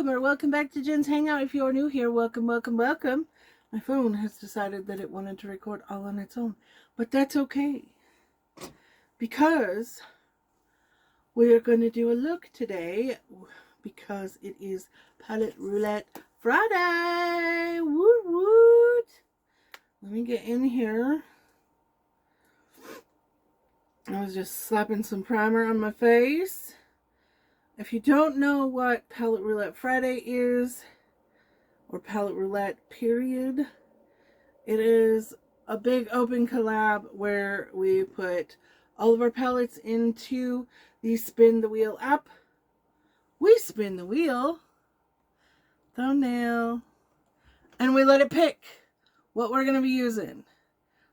welcome or welcome back to Jen's Hangout. If you're new here, welcome, welcome, welcome. My phone has decided that it wanted to record all on its own, but that's okay because we are going to do a look today because it is Palette Roulette Friday. Woot woot. Let me get in here. I was just slapping some primer on my face. If you don't know what Palette Roulette Friday is, or Palette Roulette period, it is a big open collab where we put all of our palettes into the spin the wheel app. We spin the wheel, thumbnail, and we let it pick what we're going to be using.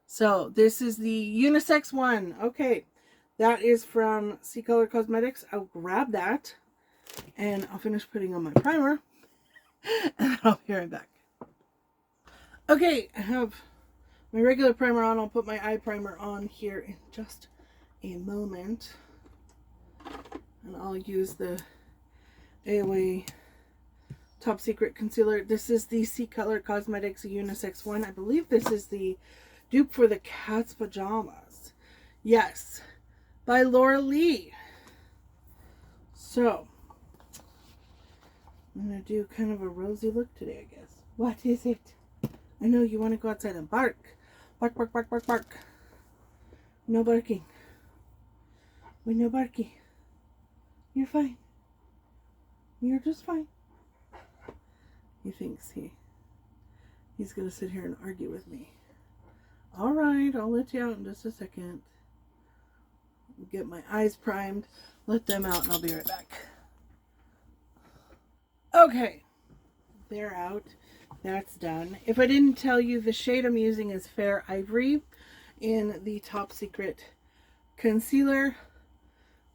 So this is the unisex one. Okay, that is from C Color Cosmetics. I'll grab that and I'll finish putting on my primer and then I'll be right back. Okay, I have my regular primer on. I'll put my eye primer on here in just a moment. And I'll use the AOA Top Secret Concealer. This is the C Color Cosmetics unisex one. I believe this is the dupe for the Cat's Pajamas. Yes, by Laura Lee. So, I'm going to do kind of a rosy look today, I guess. What is it? I know you want to go outside and bark. Bark, bark, bark, bark, bark. No barking. We're no barky. You're fine. You're just fine. He thinks he's going to sit here and argue with me. Alright, I'll let you out in just a second. Get my eyes primed, let them out, and I'll be right back. Okay, they're out. That's done. If I didn't tell you, the shade I'm using is Fair Ivory in the Top Secret Concealer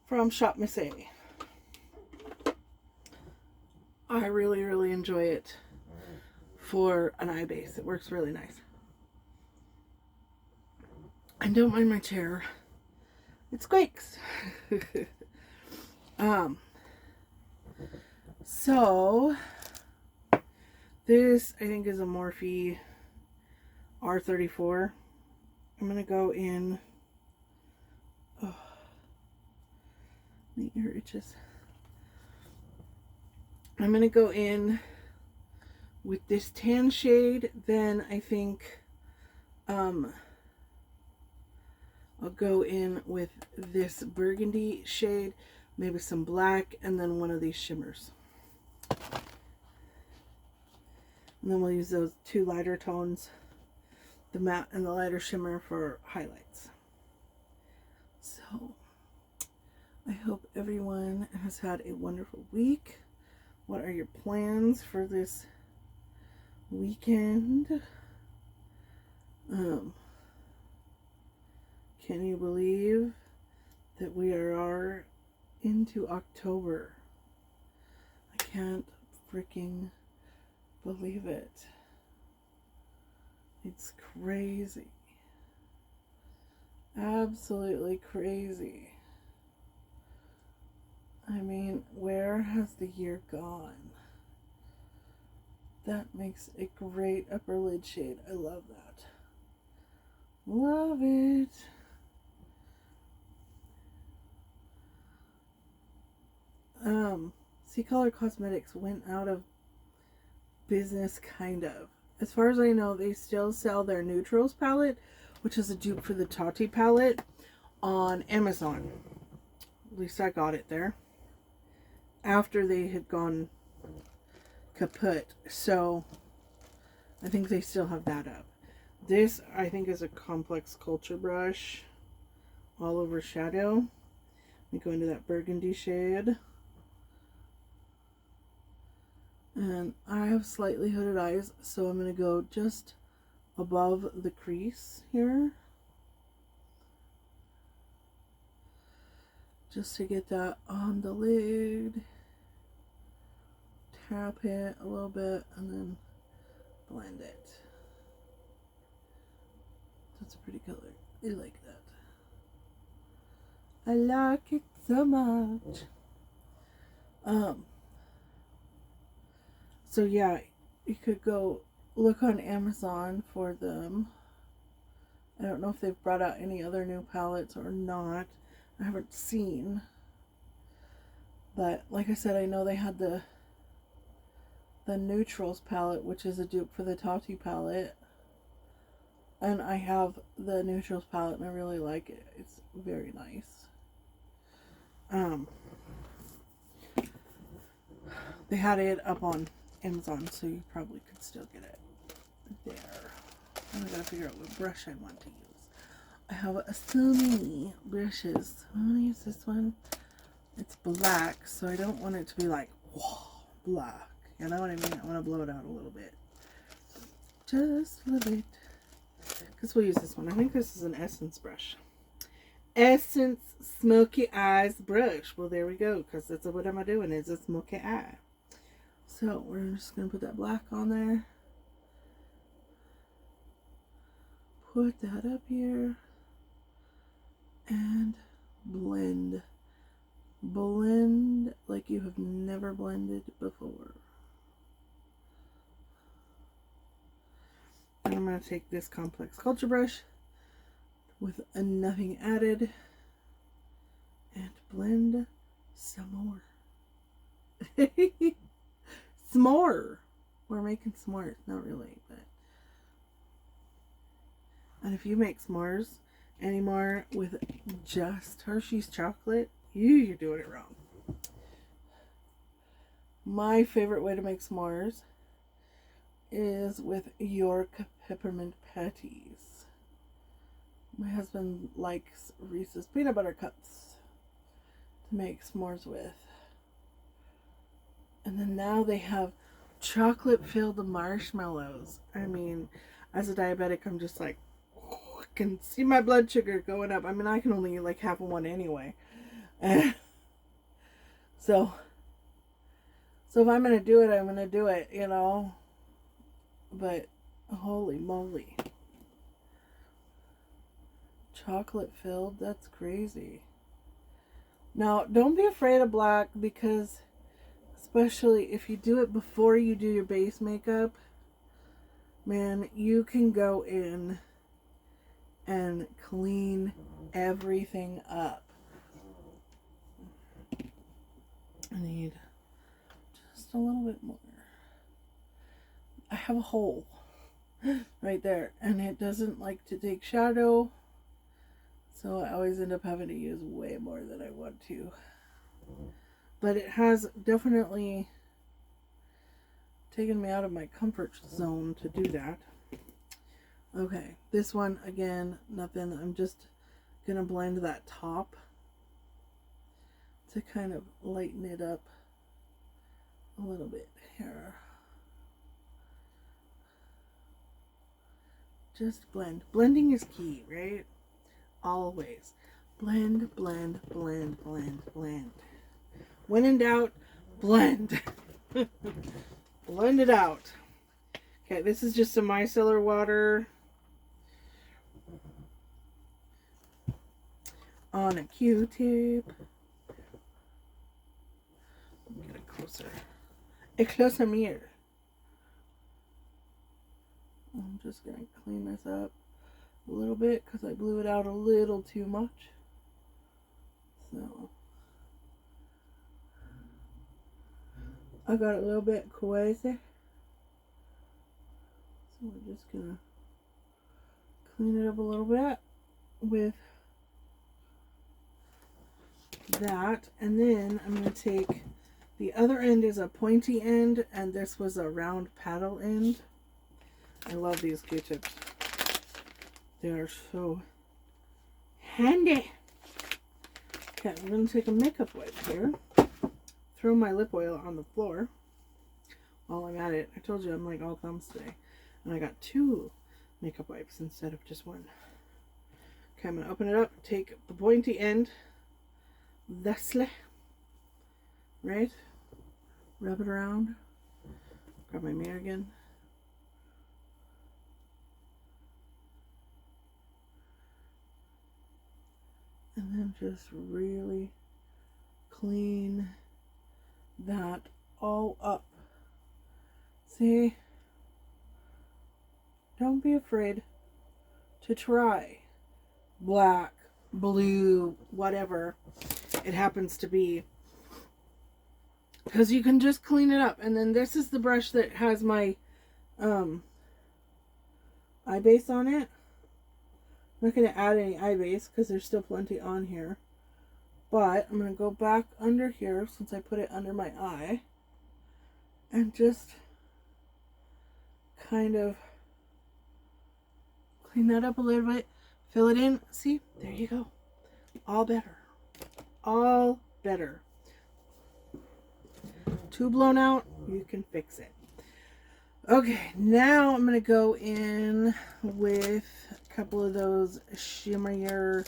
from Shop Miss A. I really, really enjoy it for an eye base. It works really nice. I don't mind my chair. It squeaks. So this I think is a Morphe R34. I'm gonna go in. Oh, my ear itches. I'm gonna go in with this tan shade. Then I think I'll go in with this burgundy shade, maybe some black, and then one of these shimmers. And then we'll use those two lighter tones, the matte and the lighter shimmer, for highlights. So, I hope everyone has had a wonderful week. What are your plans for this weekend? Can you believe that we are into October? I can't freaking believe it. It's crazy. Absolutely crazy. I mean, where has the year gone? That makes a great upper lid shade. I love that. Love it. C Color Cosmetics went out of business, kind of. As far as I know, they still sell their Neutrals palette, which is a dupe for the Tati palette, on Amazon. At least I got it there after they had gone kaput. So I think they still have that up. This, I think, is a Complex Culture brush all over shadow. Let me go into that burgundy shade. And I have slightly hooded eyes, so I'm going to go just above the crease here. Just to get that on the lid. Tap it a little bit and then blend it. That's a pretty color. I like that. I like it so much. So yeah, you could go look on Amazon for them. I don't know if they've brought out any other new palettes or not. I haven't seen. But like I said, I know they had the Neutrals palette, which is a dupe for the Tati palette. And I have the Neutrals palette and I really like it. It's very nice. They had it up on Amazon, so you probably could still get it there. And I gotta figure out what brush I want to use. I have so many brushes. I want to use this one. It's black, so I don't want it to be like, whoa, black. You know what I mean? I want to blow it out a little bit. Just a little bit. Because we'll use this one. I think this is an Essence brush. Essence Smoky Eyes brush. Well, there we go. Because that's what I'm doing. Is a smoky eye. So we're just going to put that black on there. Put that up here. And blend. Blend like you have never blended before. And I'm going to take this complex culture brush with a nothing added and blend some more. S'more. We're making s'mores. Not really, but. And if you make s'mores anymore with just Hershey's chocolate, you're doing it wrong. My favorite way to make s'mores is with York peppermint patties. My husband likes Reese's peanut butter cups to make s'mores with. And then now they have chocolate filled marshmallows. I mean, as a diabetic, I'm just like, oh, I can see my blood sugar going up. I mean, I can only eat like half of one anyway. So if I'm going to do it, I'm going to do it, you know. But holy moly. Chocolate filled, that's crazy. Now, don't be afraid of black, because especially if you do it before you do your base makeup, man, you can go in and clean everything up. I need just a little bit more. I have a hole right there, and it doesn't like to take shadow, so I always end up having to use way more than I want to. But it has definitely taken me out of my comfort zone to do that. Okay, this one, again, nothing. I'm just going to blend that top to kind of lighten it up a little bit here. Just blend. Blending is key, right? Always. Blend, blend, blend, blend, blend. When in doubt, blend. Blend it out. Okay, this is just some micellar water on a Q-tip. Get it closer. A closer mirror. I'm just going to clean this up a little bit because I blew it out a little too much. So I got a little bit crazy. So we're just going to clean it up a little bit with that. And then I'm going to take the other end is a pointy end, and this was a round paddle end. I love these Q-tips. They are so handy. Okay, I'm going to take a makeup wipe here. Throw my lip oil on the floor while I'm at it. I told you I'm like all thumbs today. And I got 2 makeup wipes instead of just 1. Okay, I'm going to open it up. Take the pointy end. Thusly. Right? Rub it around. Grab my mirror again. And then just really clean that all up. See? Don't be afraid to try black, blue, whatever it happens to be. Because you can just clean it up. And then this is the brush that has my eye base on it. I'm not going to add any eye base because there's still plenty on here. But I'm going to go back under here since I put it under my eye. And just kind of clean that up a little bit. Fill it in. See? There you go. All better. All better. Too blown out, you can fix it. Okay, now I'm going to go in with a couple of those shimmerier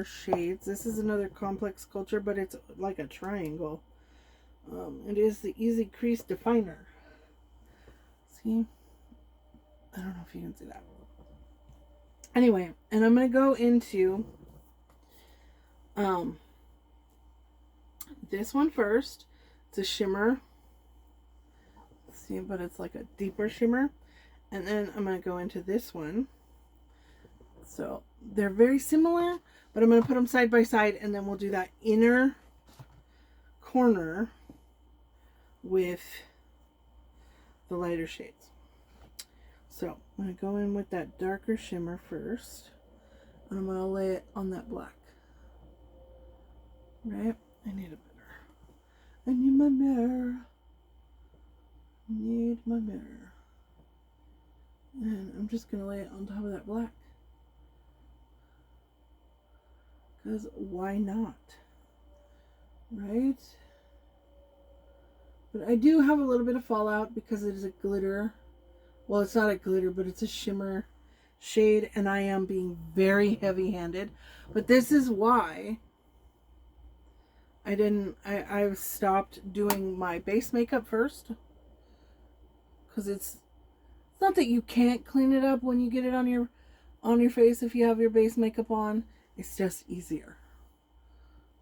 shades. This is another complex culture, but it's like a triangle. It is the Easy Crease Definer. See? I don't know if you can see that. Anyway, and I'm going to go into this one first. It's a shimmer. See, but it's like a deeper shimmer. And then I'm going to go into this one. So they're very similar, but I'm going to put them side by side, and then we'll do that inner corner with the lighter shades. So I'm going to go in with that darker shimmer first, and I'm going to lay it on that black. Right? I need a mirror. I need my mirror. Need my mirror. And I'm just going to lay it on top of that black. Because why not? Right? But I do have a little bit of fallout because it is a glitter. Well, it's not a glitter, but it's a shimmer shade. And I am being very heavy-handed. But this is why I've stopped doing my base makeup first. Because it's not that you can't clean it up when you get it on your face if you have your base makeup on. It's just easier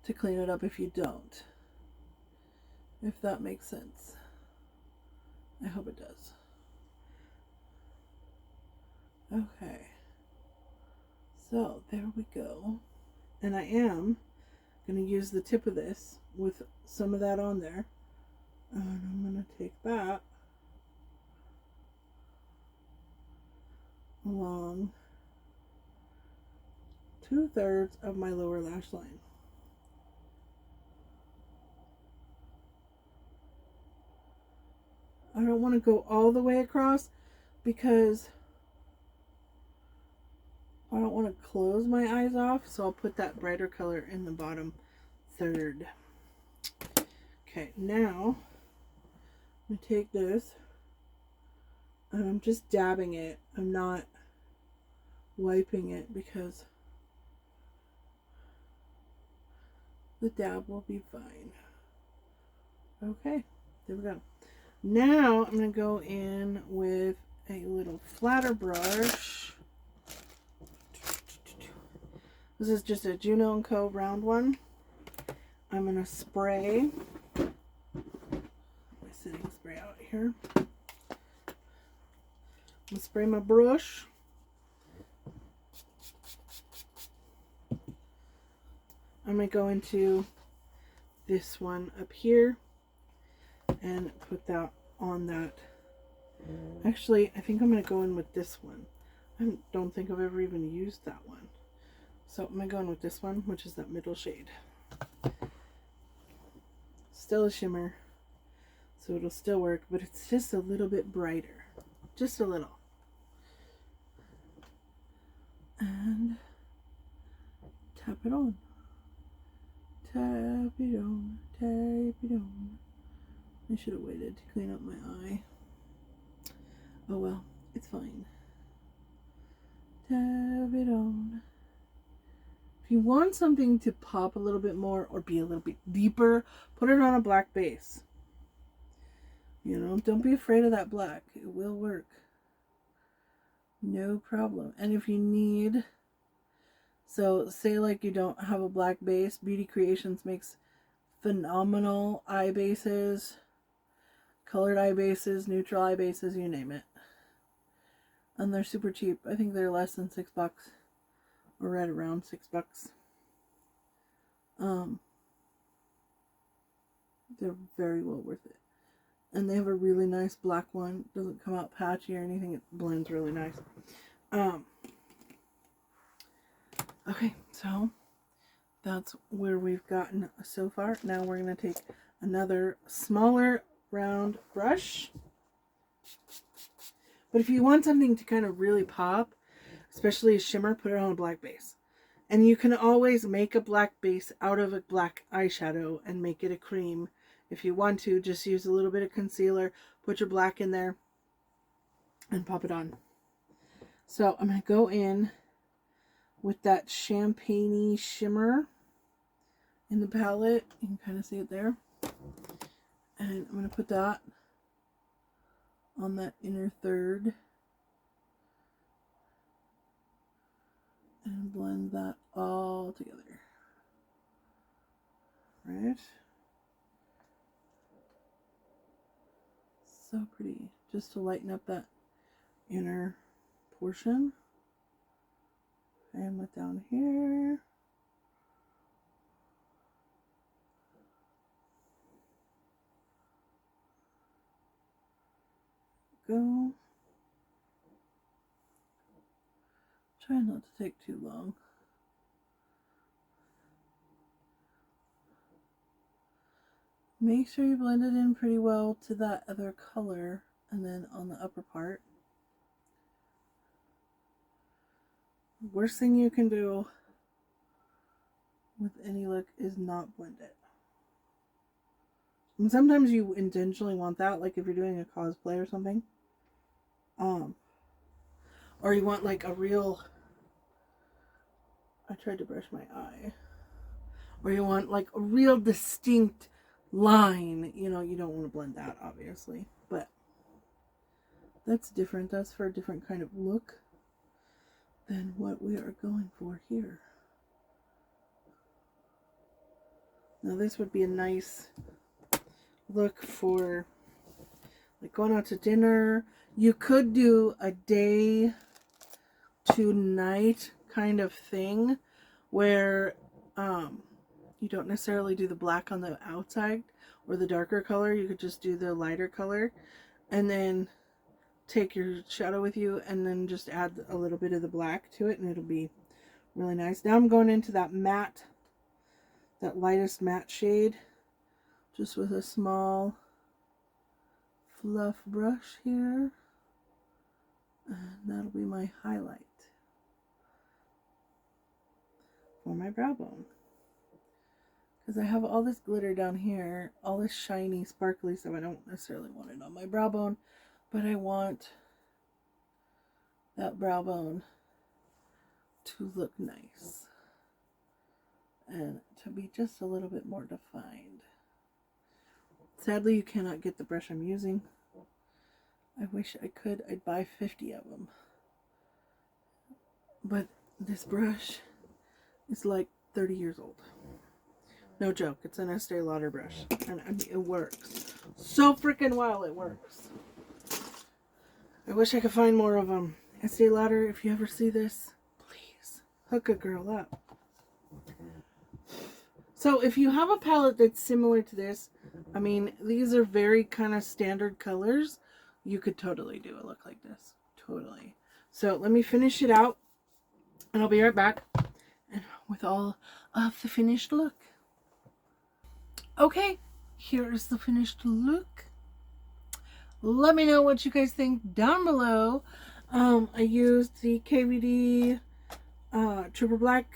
to clean it up if you don't. If that makes sense. I hope it does. Okay. So there we go. And I am going to use the tip of this with some of that on there. And I'm going to take that along 2/3 of my lower lash line. I don't want to go all the way across because I don't want to close my eyes off, so I'll put that brighter color in the bottom third. Okay, now I'm going to take this and I'm just dabbing it. I'm not wiping it because the dab will be fine. Okay, there we go. Now I'm going to go in with a little flatter brush. This is just a Juno & Co. round one. I'm going to spray my setting spray out here. I'm going to spray my brush. I'm going to go into this one up here and put that on that. Actually, I think I'm going to go in with this one. I don't think I've ever even used that one. So I'm going to go in with this one, which is that middle shade. Still a shimmer, so it'll still work, but it's just a little bit brighter. Just a little. And tap it on. Tap it on. Tap it on. I should have waited to clean up my eye. Oh well, it's fine. Tap it on. If you want something to pop a little bit more or be a little bit deeper, put it on a black base. You know, don't be afraid of that black. It will work. No problem. And if you need, so say like you don't have a black base, Beauty Creations makes phenomenal eye bases. colored eye bases, neutral eye bases, you name it. And they're super cheap. I think they're less than $6 or right around $6. They're very well worth it. And they have a really nice black one. Doesn't come out patchy or anything. It blends really nice. Okay, so that's where we've gotten so far. Now we're going to take another smaller round brush. But if you want something to kind of really pop, especially a shimmer, put it on a black base. And you can always make a black base out of a black eyeshadow and make it a cream. If you want to, just use a little bit of concealer, put your black in there, and pop it on. So I'm going to go in with that champagne-y shimmer in the palette. You can kind of see it there. And I'm going to put that on that inner third. And blend that all together. Right? So pretty. Just to lighten up that inner portion. And with down here. Go. Try not to take too long. Make sure you blend it in pretty well to that other color, and then on the upper part. Worst thing you can do with any look is not blend it. And sometimes you intentionally want that, like if you're doing a cosplay or something. Or you want like a real... I tried to brush my eye. Or you want like a real distinct line. You know, you don't want to blend that, obviously. But that's different. That's for a different kind of look than what we are going for here. Now this would be a nice look for like going out to dinner. You could do a day to night kind of thing where you don't necessarily do the black on the outside or the darker color. You could just do the lighter color and then take your shadow with you and then just add a little bit of the black to it and it'll be really nice. Now I'm going into that matte, that lightest matte shade, just with a small fluff brush here, and that'll be my highlight for my brow bone. Because I have all this glitter down here, all this shiny, sparkly stuff. I don't necessarily want it on my brow bone, but I want that brow bone to look nice and to be just a little bit more defined. Sadly, you cannot get the brush I'm using. I wish I could. I'd buy 50 of them. But this brush is like 30 years old. No joke. It's an Estee Lauder brush. And I mean, it works. So freaking well it works. I wish I could find more of them. Estee Lauder, if you ever see this, please hook a girl up. So if you have a palette that's similar to this, I mean, these are very kind of standard colors. You could totally do a look like this. Totally. So let me finish it out and I'll be right back and with all of the finished look. Okay, here's the finished look. Let me know what you guys think down below. I used the KVD Triple Black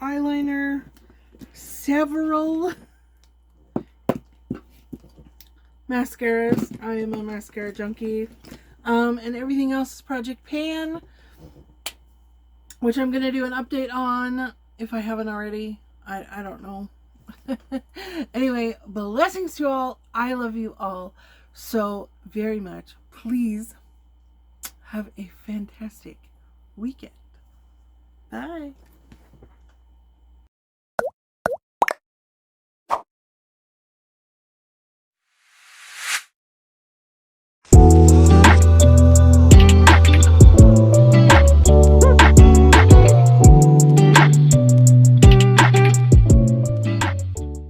eyeliner, several mascaras. I am a mascara junkie. And everything else is Project Pan, which I'm going to do an update on if I haven't already. I don't know. Anyway, blessings to all. I love you all so very much. Please have a fantastic weekend. Bye.